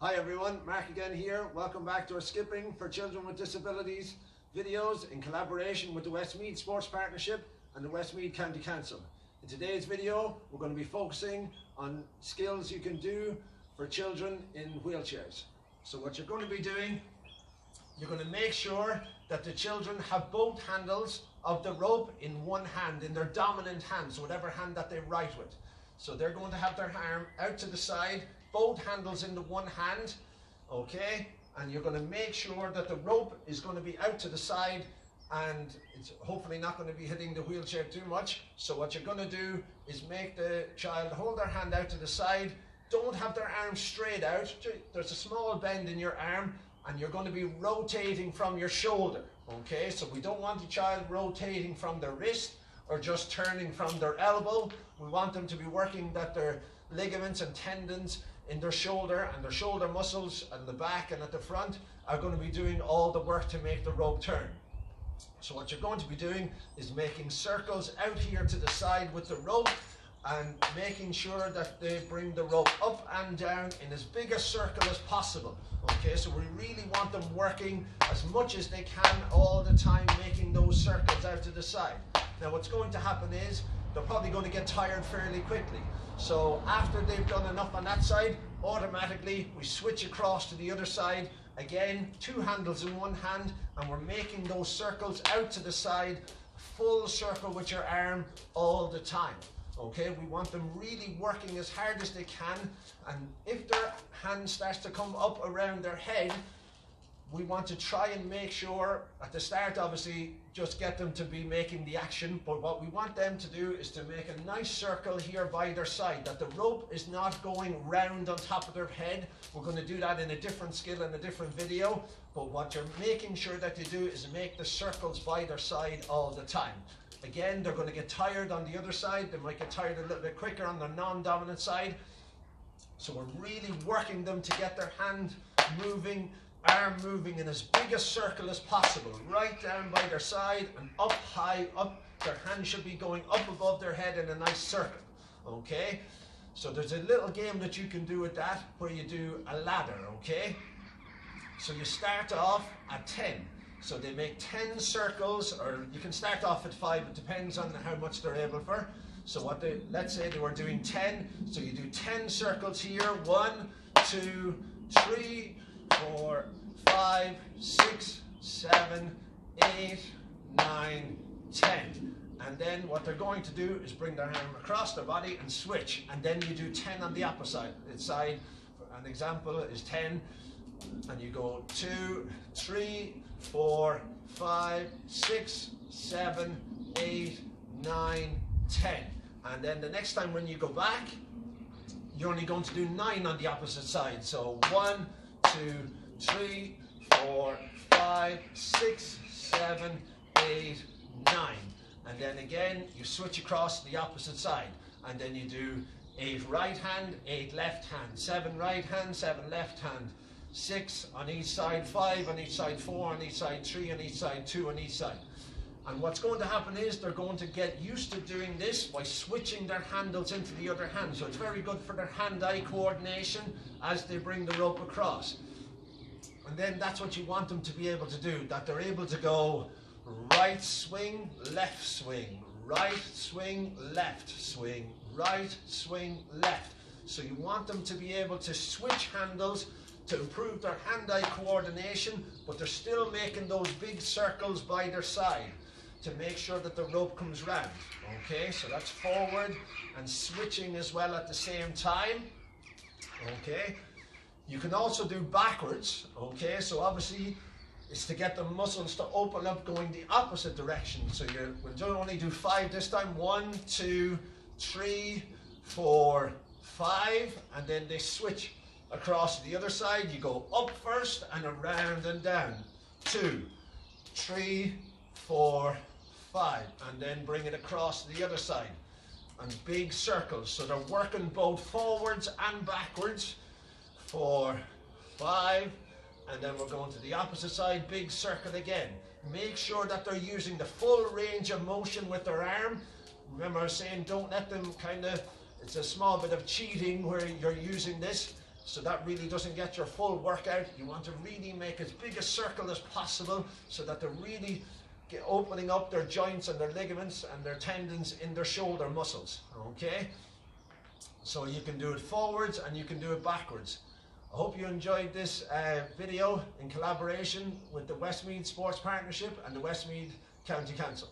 Hi everyone, Mark again here. Welcome back to our Skipping for Children with Disabilities videos in collaboration with the Westmeath Sports Partnership and the Westmeath County Council. In today's video, we're going to be focusing on skills you can do for children in wheelchairs. So what you're going to be doing, you're going to make sure that the children have both handles of the rope in one hand, in their dominant hand, so whatever hand that they write with. So they're going to have their arm out to the side, both handles in the one hand, okay? And you're going to make sure that the rope is going to be out to the side and it's hopefully not going to be hitting the wheelchair too much. So what you're going to do is make the child hold their hand out to the side. Don't have their arm straight out. There's a small bend in your arm and you're going to be rotating from your shoulder, okay? So we don't want the child rotating from their wrist or just turning from their elbow. We want them to be working that their ligaments and tendons in their shoulder and their shoulder muscles and the back and at the front are going to be doing all the work to make the rope turn. So what you're going to be doing is making circles out here to the side with the rope and making sure that they bring the rope up and down in as big a circle as possible. Okay, so we really want them working as much as they can all the time, making those circles out to the side. Now what's going to happen is they're probably going to get tired fairly quickly. So after they've done enough on that side, automatically we switch across to the other side. Again, two handles in one hand, and we're making those circles out to the side, full circle with your arm all the time. Okay, we want them really working as hard as they can, and if their hand starts to come up around their head, we want to try and make sure, at the start obviously, just get them to be making the action, but what we want them to do is to make a nice circle here by their side, that the rope is not going round on top of their head. We're going to do that in a different skill in a different video, but what you're making sure that you do is make the circles by their side all the time. Again, they're going to get tired on the other side, they might get tired a little bit quicker on the non-dominant side, so we're really working them to get their hand moving, arm moving in as big a circle as possible, right down by their side and up high, up. Their hand should be going up above their head in a nice circle, okay? So there's a little game that you can do with that where you do a ladder, okay? So you start off at 10. So they make 10 circles, or you can start off at 5, it depends on how much they're able for. So let's say they were doing 10, so you do 10 circles here, 1, 2, 3, 4, 5, 6, 7, 8, 9, 10. And then what they're going to do is bring their arm across their body and switch. And then you do 10 on the opposite side. An example is 10. And you go 2, 3, 4, 5, 6, 7, 8, 9, 10. And then the next time when you go back, you're only going to do 9 on the opposite side. So 1, 2, 3, 4, 5, 6, 7, 8, 9. And then again, you switch across to the opposite side. And then you do 8 right hand, 8 left hand, 7 right hand, 7 left hand, 6 on each side, 5 on each side, 4 on each side, 3 on each side, 2 on each side. And what's going to happen is they're going to get used to doing this by switching their handles into the other hand. So it's very good for their hand-eye coordination as they bring the rope across. And then that's what you want them to be able to do, that they're able to go right swing, left swing, right swing, left swing, right swing, left. So you want them to be able to switch handles to improve their hand-eye coordination, but they're still making those big circles by their side to make sure that the rope comes round. Okay, so that's forward and switching as well at the same time. Okay, you can also do backwards. Okay, so obviously it's to get the muscles to open up going the opposite direction. So we'll only do 5 this time. 1, 2, 3, 4, 5, and then they switch across to the other side. You go up first and around and down. 2, 3, 4, 5, and then bring it across to the other side. And big circles, so they're working both forwards and backwards. 4, 5, and then we're going to the opposite side, big circle again. Make sure that they're using the full range of motion with their arm. Remember I was saying, don't let them it's a small bit of cheating where you're using this. so that really doesn't get your full workout. You want to really make as big a circle as possible so that they're really opening up their joints and their ligaments and their tendons in their shoulder muscles. Okay, so you can do it forwards and you can do it backwards. I hope you enjoyed this video in collaboration with the Westmeath Sports Partnership and the Westmeath County Council.